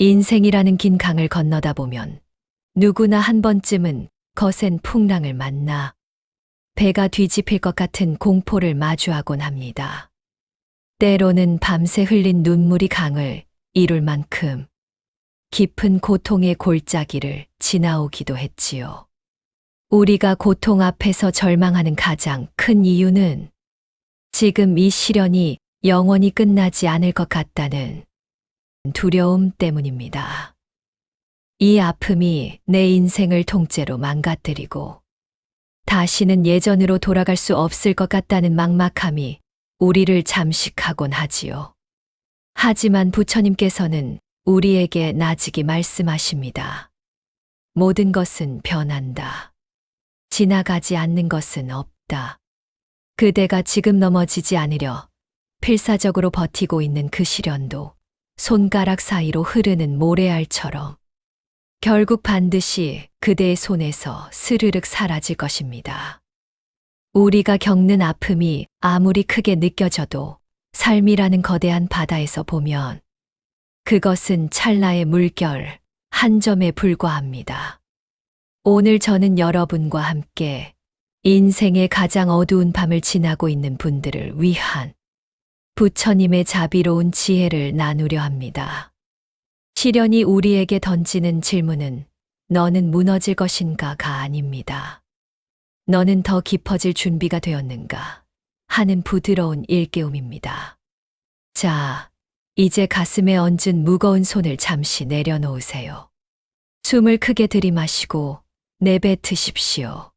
인생이라는 긴 강을 건너다 보면 누구나 한 번쯤은 거센 풍랑을 만나 배가 뒤집힐 것 같은 공포를 마주하곤 합니다. 때로는 밤새 흘린 눈물이 강을 이룰 만큼 깊은 고통의 골짜기를 지나오기도 했지요. 우리가 고통 앞에서 절망하는 가장 큰 이유는 지금 이 시련이 영원히 끝나지 않을 것 같다는 두려움 때문입니다. 이 아픔이 내 인생을 통째로 망가뜨리고 다시는 예전으로 돌아갈 수 없을 것 같다는 막막함이 우리를 잠식하곤 하지요. 하지만 부처님께서는 우리에게 나직이 말씀하십니다. 모든 것은 변한다. 지나가지 않는 것은 없다. 그대가 지금 넘어지지 않으려 필사적으로 버티고 있는 그 시련도 손가락 사이로 흐르는 모래알처럼 결국 반드시 그대의 손에서 스르륵 사라질 것입니다. 우리가 겪는 아픔이 아무리 크게 느껴져도 삶이라는 거대한 바다에서 보면 그것은 찰나의 물결 한 점에 불과합니다. 오늘 저는 여러분과 함께 인생의 가장 어두운 밤을 지나고 있는 분들을 위한 부처님의 자비로운 지혜를 나누려 합니다. 시련이 우리에게 던지는 질문은 너는 무너질 것인가가 아닙니다. 너는 더 깊어질 준비가 되었는가 하는 부드러운 일깨움입니다. 자, 이제 가슴에 얹은 무거운 손을 잠시 내려놓으세요. 숨을 크게 들이마시고 내뱉으십시오.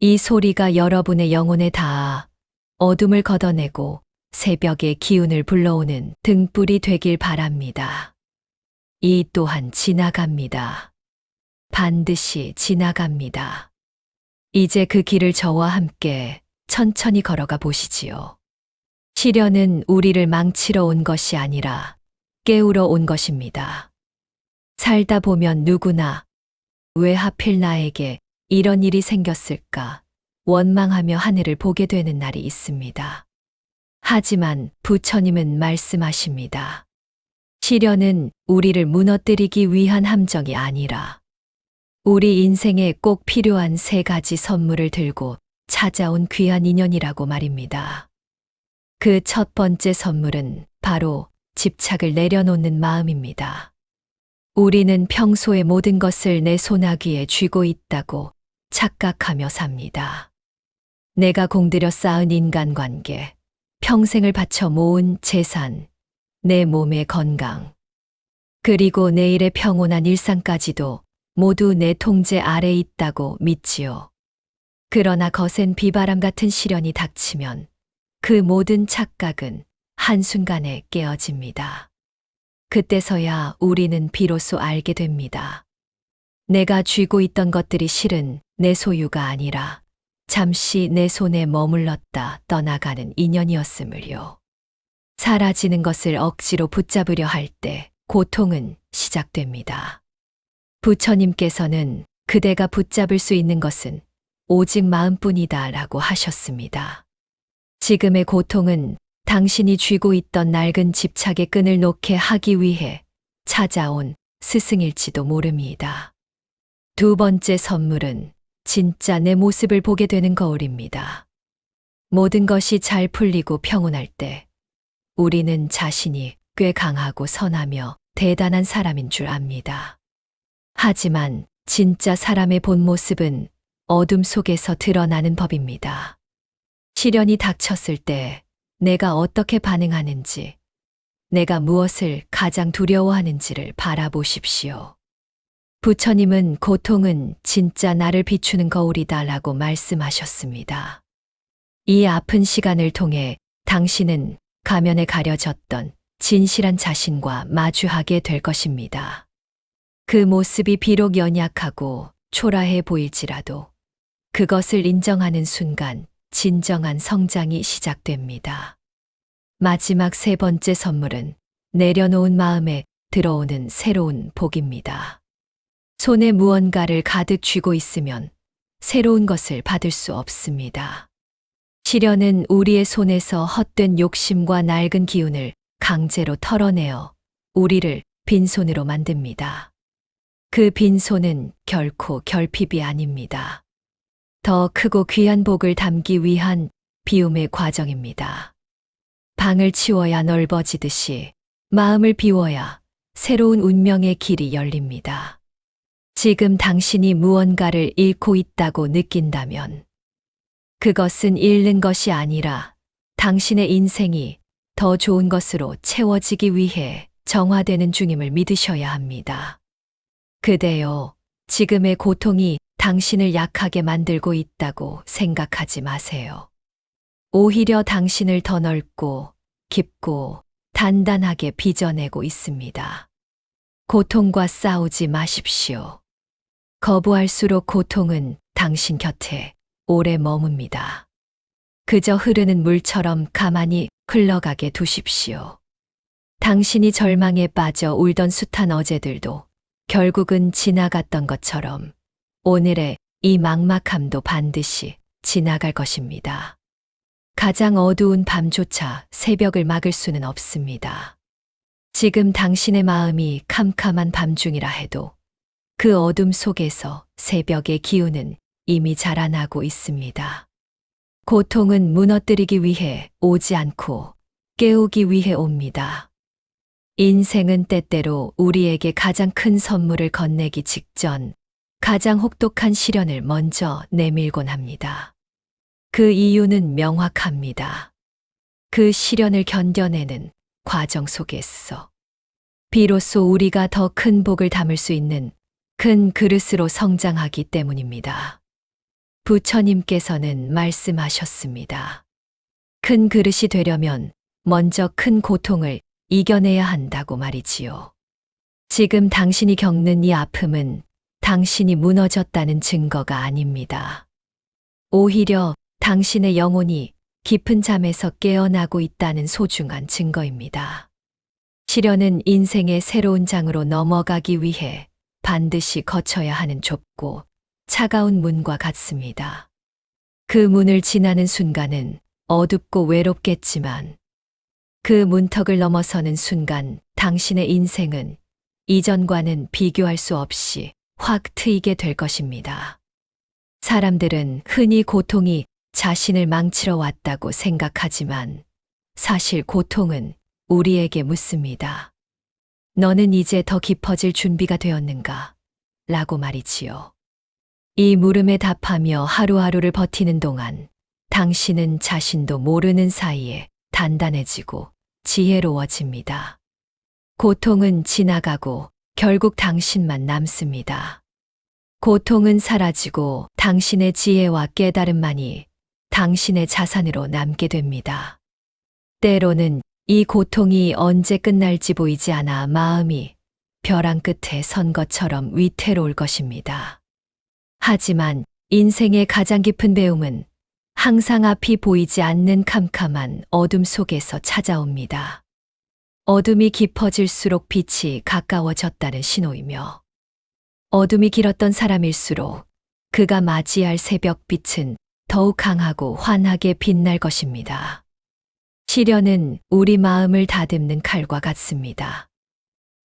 이 소리가 여러분의 영혼에 닿아 어둠을 걷어내고 새벽의 기운을 불러오는 등불이 되길 바랍니다. 이 또한 지나갑니다. 반드시 지나갑니다. 이제 그 길을 저와 함께 천천히 걸어가 보시지요. 시련은 우리를 망치러 온 것이 아니라 깨우러 온 것입니다. 살다 보면 누구나 왜 하필 나에게 이런 일이 생겼을까 원망하며 하늘을 보게 되는 날이 있습니다. 하지만 부처님은 말씀하십니다. 시련은 우리를 무너뜨리기 위한 함정이 아니라 우리 인생에 꼭 필요한 세 가지 선물을 들고 찾아온 귀한 인연이라고 말입니다. 그 첫 번째 선물은 바로 집착을 내려놓는 마음입니다. 우리는 평소에 모든 것을 내 손아귀에 쥐고 있다고 착각하며 삽니다. 내가 공들여 쌓은 인간관계, 평생을 바쳐 모은 재산, 내 몸의 건강, 그리고 내일의 평온한 일상까지도 모두 내 통제 아래에 있다고 믿지요. 그러나 거센 비바람 같은 시련이 닥치면 그 모든 착각은 한순간에 깨어집니다. 그때서야 우리는 비로소 알게 됩니다. 내가 쥐고 있던 것들이 실은 내 소유가 아니라 잠시 내 손에 머물렀다 떠나가는 인연이었음을요. 사라지는 것을 억지로 붙잡으려 할 때 고통은 시작됩니다. 부처님께서는 그대가 붙잡을 수 있는 것은 오직 마음뿐이다 라고 하셨습니다. 지금의 고통은 당신이 쥐고 있던 낡은 집착의 끈을 놓게 하기 위해 찾아온 스승일지도 모릅니다. 두 번째 선물은 진짜 내 모습을 보게 되는 거울입니다. 모든 것이 잘 풀리고 평온할 때 우리는 자신이 꽤 강하고 선하며 대단한 사람인 줄 압니다. 하지만 진짜 사람의 본 모습은 어둠 속에서 드러나는 법입니다. 시련이 닥쳤을 때 내가 어떻게 반응하는지, 내가 무엇을 가장 두려워하는지를 바라보십시오. 부처님은 고통은 진짜 나를 비추는 거울이다 라고 말씀하셨습니다. 이 아픈 시간을 통해 당신은 가면에 가려졌던 진실한 자신과 마주하게 될 것입니다. 그 모습이 비록 연약하고 초라해 보일지라도 그것을 인정하는 순간 진정한 성장이 시작됩니다. 마지막 세 번째 선물은 내려놓은 마음에 들어오는 새로운 복입니다. 손에 무언가를 가득 쥐고 있으면 새로운 것을 받을 수 없습니다. 시련은 우리의 손에서 헛된 욕심과 낡은 기운을 강제로 털어내어 우리를 빈손으로 만듭니다. 그 빈손은 결코 결핍이 아닙니다. 더 크고 귀한 복을 담기 위한 비움의 과정입니다. 방을 치워야 넓어지듯이 마음을 비워야 새로운 운명의 길이 열립니다. 지금 당신이 무언가를 잃고 있다고 느낀다면 그것은 잃는 것이 아니라 당신의 인생이 더 좋은 것으로 채워지기 위해 정화되는 중임을 믿으셔야 합니다. 그대여, 지금의 고통이 당신을 약하게 만들고 있다고 생각하지 마세요. 오히려 당신을 더 넓고 깊고 단단하게 빚어내고 있습니다. 고통과 싸우지 마십시오. 거부할수록 고통은 당신 곁에 오래 머뭅니다. 그저 흐르는 물처럼 가만히 흘러가게 두십시오. 당신이 절망에 빠져 울던 숱한 어제들도 결국은 지나갔던 것처럼 오늘의 이 막막함도 반드시 지나갈 것입니다. 가장 어두운 밤조차 새벽을 막을 수는 없습니다. 지금 당신의 마음이 캄캄한 밤중이라 해도 그 어둠 속에서 새벽의 기운은 이미 자라나고 있습니다. 고통은 무너뜨리기 위해 오지 않고 깨우기 위해 옵니다. 인생은 때때로 우리에게 가장 큰 선물을 건네기 직전 가장 혹독한 시련을 먼저 내밀곤 합니다. 그 이유는 명확합니다. 그 시련을 견뎌내는 과정 속에서 비로소 우리가 더 큰 복을 담을 수 있는 큰 그릇으로 성장하기 때문입니다. 부처님께서는 말씀하셨습니다. 큰 그릇이 되려면 먼저 큰 고통을 이겨내야 한다고 말이지요. 지금 당신이 겪는 이 아픔은 당신이 무너졌다는 증거가 아닙니다. 오히려 당신의 영혼이 깊은 잠에서 깨어나고 있다는 소중한 증거입니다. 시련은 인생의 새로운 장으로 넘어가기 위해 반드시 거쳐야 하는 좁고 차가운 문과 같습니다. 그 문을 지나는 순간은 어둡고 외롭겠지만 그 문턱을 넘어서는 순간 당신의 인생은 이전과는 비교할 수 없이 확 트이게 될 것입니다. 사람들은 흔히 고통이 자신을 망치러 왔다고 생각하지만 사실 고통은 우리에게 묻습니다. 너는 이제 더 깊어질 준비가 되었는가? 라고 말이지요. 이 물음에 답하며 하루하루를 버티는 동안 당신은 자신도 모르는 사이에 단단해지고 지혜로워집니다. 고통은 지나가고 결국 당신만 남습니다. 고통은 사라지고 당신의 지혜와 깨달음만이 당신의 자산으로 남게 됩니다. 때로는 이 고통이 언제 끝날지 보이지 않아 마음이 벼랑 끝에 선 것처럼 위태로울 것입니다. 하지만 인생의 가장 깊은 배움은 항상 앞이 보이지 않는 캄캄한 어둠 속에서 찾아옵니다. 어둠이 깊어질수록 빛이 가까워졌다는 신호이며 어둠이 길었던 사람일수록 그가 맞이할 새벽빛은 더욱 강하고 환하게 빛날 것입니다. 시련은 우리 마음을 다듬는 칼과 같습니다.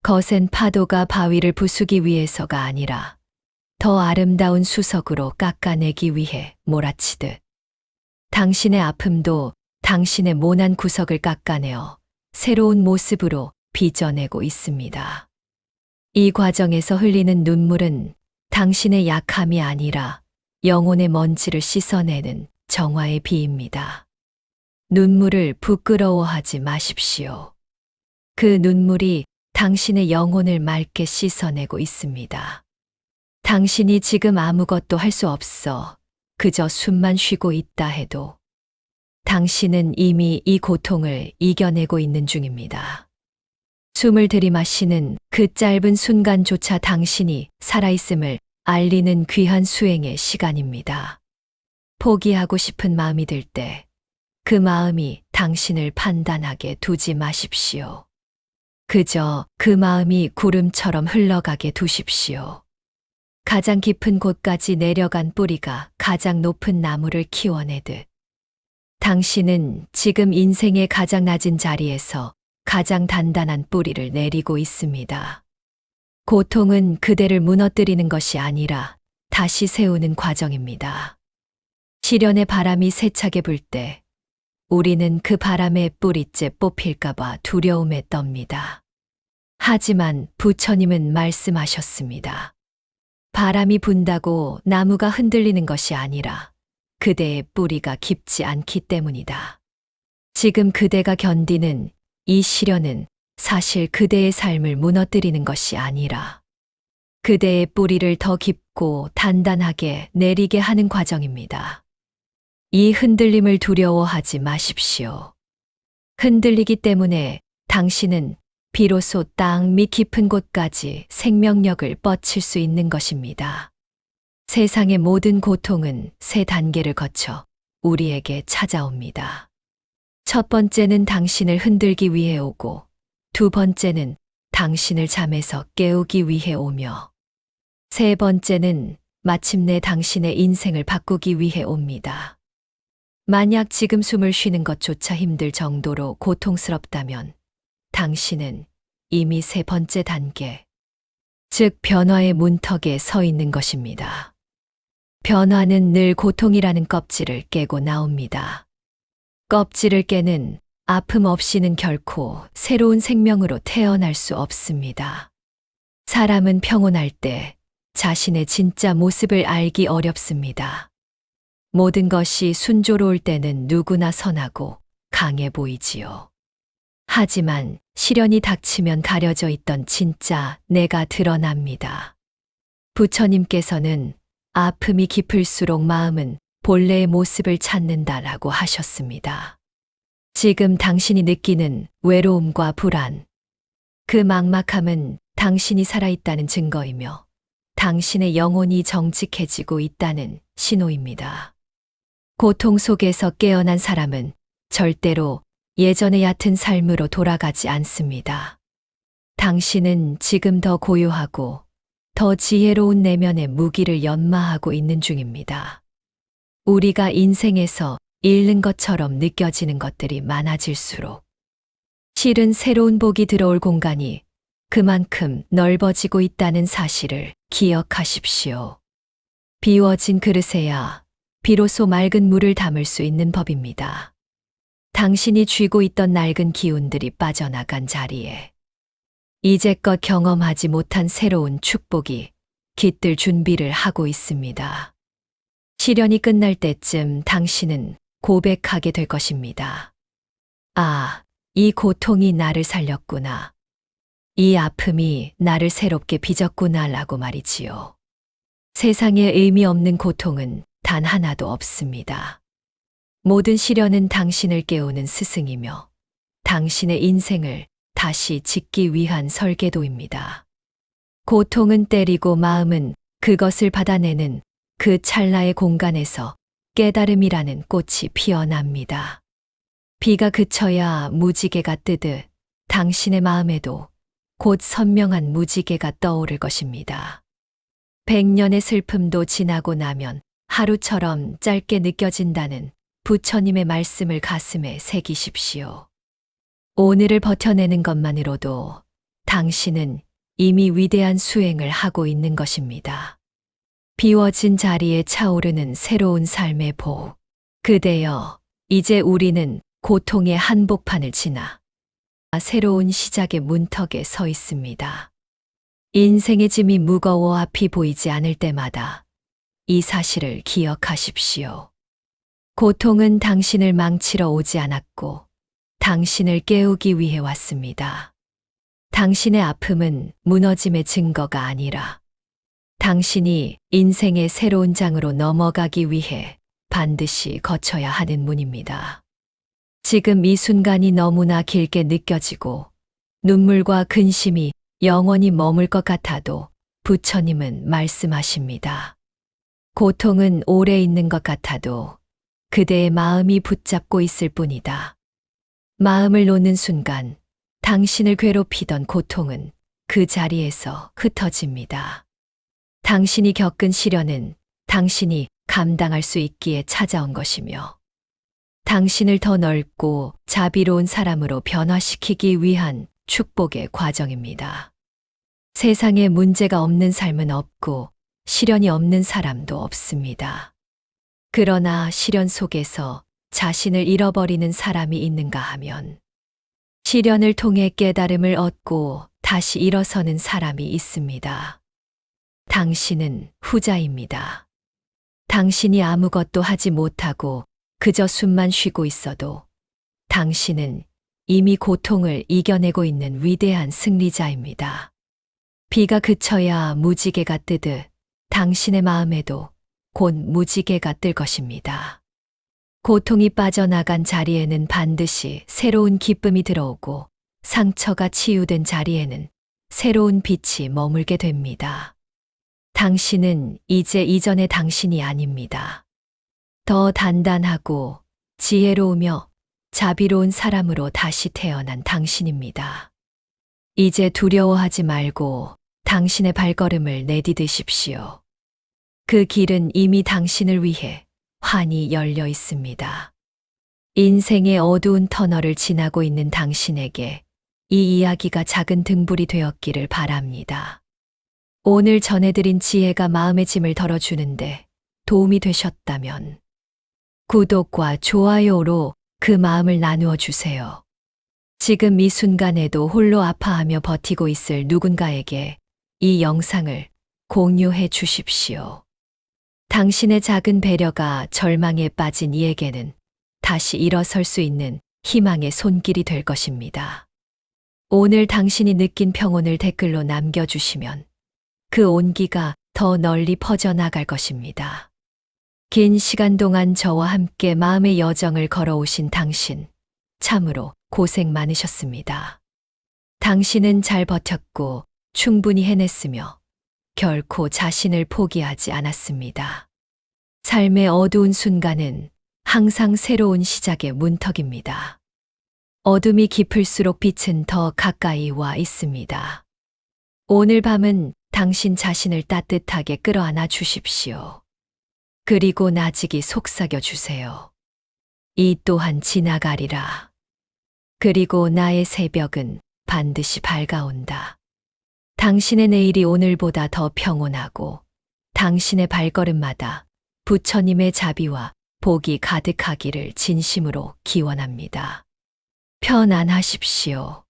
거센 파도가 바위를 부수기 위해서가 아니라 더 아름다운 수석으로 깎아내기 위해 몰아치듯 당신의 아픔도 당신의 모난 구석을 깎아내어 새로운 모습으로 빚어내고 있습니다. 이 과정에서 흘리는 눈물은 당신의 약함이 아니라 영혼의 먼지를 씻어내는 정화의 비입니다. 눈물을 부끄러워하지 마십시오. 그 눈물이 당신의 영혼을 맑게 씻어내고 있습니다. 당신이 지금 아무것도 할 수 없어 그저 숨만 쉬고 있다 해도 당신은 이미 이 고통을 이겨내고 있는 중입니다. 숨을 들이마시는 그 짧은 순간조차 당신이 살아있음을 알리는 귀한 수행의 시간입니다. 포기하고 싶은 마음이 들 때 그 마음이 당신을 판단하게 두지 마십시오. 그저 그 마음이 구름처럼 흘러가게 두십시오. 가장 깊은 곳까지 내려간 뿌리가 가장 높은 나무를 키워내듯 당신은 지금 인생의 가장 낮은 자리에서 가장 단단한 뿌리를 내리고 있습니다. 고통은 그대를 무너뜨리는 것이 아니라 다시 세우는 과정입니다. 시련의 바람이 세차게 불 때 우리는 그 바람에 뿌리째 뽑힐까봐 두려움에 떱니다. 하지만 부처님은 말씀하셨습니다. 바람이 분다고 나무가 흔들리는 것이 아니라 그대의 뿌리가 깊지 않기 때문이다. 지금 그대가 견디는 이 시련은 사실 그대의 삶을 무너뜨리는 것이 아니라 그대의 뿌리를 더 깊고 단단하게 내리게 하는 과정입니다. 이 흔들림을 두려워하지 마십시오. 흔들리기 때문에 당신은 비로소 땅 밑 깊은 곳까지 생명력을 뻗칠 수 있는 것입니다. 세상의 모든 고통은 세 단계를 거쳐 우리에게 찾아옵니다. 첫 번째는 당신을 흔들기 위해 오고, 두 번째는 당신을 잠에서 깨우기 위해 오며, 세 번째는 마침내 당신의 인생을 바꾸기 위해 옵니다. 만약 지금 숨을 쉬는 것조차 힘들 정도로 고통스럽다면 당신은 이미 세 번째 단계, 즉 변화의 문턱에 서 있는 것입니다. 변화는 늘 고통이라는 껍질을 깨고 나옵니다. 껍질을 깨는 아픔 없이는 결코 새로운 생명으로 태어날 수 없습니다. 사람은 평온할 때 자신의 진짜 모습을 알기 어렵습니다. 모든 것이 순조로울 때는 누구나 선하고 강해 보이지요. 하지만 시련이 닥치면 가려져 있던 진짜 내가 드러납니다. 부처님께서는 아픔이 깊을수록 마음은 본래의 모습을 찾는다라고 하셨습니다. 지금 당신이 느끼는 외로움과 불안, 그 막막함은 당신이 살아있다는 증거이며 당신의 영혼이 정직해지고 있다는 신호입니다. 고통 속에서 깨어난 사람은 절대로 예전의 얕은 삶으로 돌아가지 않습니다. 당신은 지금 더 고요하고 더 지혜로운 내면의 무기를 연마하고 있는 중입니다. 우리가 인생에서 잃는 것처럼 느껴지는 것들이 많아질수록 실은 새로운 복이 들어올 공간이 그만큼 넓어지고 있다는 사실을 기억하십시오. 비워진 그릇에야 비로소 맑은 물을 담을 수 있는 법입니다. 당신이 쥐고 있던 낡은 기운들이 빠져나간 자리에 이제껏 경험하지 못한 새로운 축복이 깃들 준비를 하고 있습니다. 시련이 끝날 때쯤 당신은 고백하게 될 것입니다. 아, 이 고통이 나를 살렸구나. 이 아픔이 나를 새롭게 빚었구나라고 말이지요. 세상에 의미 없는 고통은 단 하나도 없습니다. 모든 시련은 당신을 깨우는 스승이며 당신의 인생을 다시 짓기 위한 설계도입니다. 고통은 때리고 마음은 그것을 받아내는 그 찰나의 공간에서 깨달음이라는 꽃이 피어납니다. 비가 그쳐야 무지개가 뜨듯 당신의 마음에도 곧 선명한 무지개가 떠오를 것입니다. 100년의 슬픔도 지나고 나면 하루처럼 짧게 느껴진다는 부처님의 말씀을 가슴에 새기십시오. 오늘을 버텨내는 것만으로도 당신은 이미 위대한 수행을 하고 있는 것입니다. 비워진 자리에 차오르는 새로운 삶의 복. 그대여, 이제 우리는 고통의 한복판을 지나 새로운 시작의 문턱에 서 있습니다. 인생의 짐이 무거워 앞이 보이지 않을 때마다 이 사실을 기억하십시오. 고통은 당신을 망치러 오지 않았고 당신을 깨우기 위해 왔습니다. 당신의 아픔은 무너짐의 증거가 아니라 당신이 인생의 새로운 장으로 넘어가기 위해 반드시 거쳐야 하는 문입니다. 지금 이 순간이 너무나 길게 느껴지고 눈물과 근심이 영원히 머물 것 같아도 부처님은 말씀하십니다. 고통은 오래 있는 것 같아도 그대의 마음이 붙잡고 있을 뿐이다. 마음을 놓는 순간 당신을 괴롭히던 고통은 그 자리에서 흩어집니다. 당신이 겪은 시련은 당신이 감당할 수 있기에 찾아온 것이며 당신을 더 넓고 자비로운 사람으로 변화시키기 위한 축복의 과정입니다. 세상에 문제가 없는 삶은 없고 시련이 없는 사람도 없습니다. 그러나 시련 속에서 자신을 잃어버리는 사람이 있는가 하면 시련을 통해 깨달음을 얻고 다시 일어서는 사람이 있습니다. 당신은 후자입니다. 당신이 아무것도 하지 못하고 그저 숨만 쉬고 있어도 당신은 이미 고통을 이겨내고 있는 위대한 승리자입니다. 비가 그쳐야 무지개가 뜨듯 당신의 마음에도 곧 무지개가 뜰 것입니다. 고통이 빠져나간 자리에는 반드시 새로운 기쁨이 들어오고 상처가 치유된 자리에는 새로운 빛이 머물게 됩니다. 당신은 이제 이전의 당신이 아닙니다. 더 단단하고 지혜로우며 자비로운 사람으로 다시 태어난 당신입니다. 이제 두려워하지 말고 당신의 발걸음을 내디디십시오. 그 길은 이미 당신을 위해 환히 열려 있습니다. 인생의 어두운 터널을 지나고 있는 당신에게 이 이야기가 작은 등불이 되었기를 바랍니다. 오늘 전해드린 지혜가 마음의 짐을 덜어주는데 도움이 되셨다면 구독과 좋아요로 그 마음을 나누어 주세요. 지금 이 순간에도 홀로 아파하며 버티고 있을 누군가에게 이 영상을 공유해 주십시오. 당신의 작은 배려가 절망에 빠진 이에게는 다시 일어설 수 있는 희망의 손길이 될 것입니다. 오늘 당신이 느낀 평온을 댓글로 남겨주시면 그 온기가 더 널리 퍼져나갈 것입니다. 긴 시간 동안 저와 함께 마음의 여정을 걸어오신 당신, 참으로 고생 많으셨습니다. 당신은 잘 버텼고 충분히 해냈으며 결코 자신을 포기하지 않았습니다. 삶의 어두운 순간은 항상 새로운 시작의 문턱입니다. 어둠이 깊을수록 빛은 더 가까이 와 있습니다. 오늘 밤은 당신 자신을 따뜻하게 끌어안아 주십시오. 그리고 나직이 속삭여 주세요. 이 또한 지나가리라. 그리고 나의 새벽은 반드시 밝아온다. 당신의 내일이 오늘보다 더 평온하고 당신의 발걸음마다 부처님의 자비와 복이 가득하기를 진심으로 기원합니다. 편안하십시오.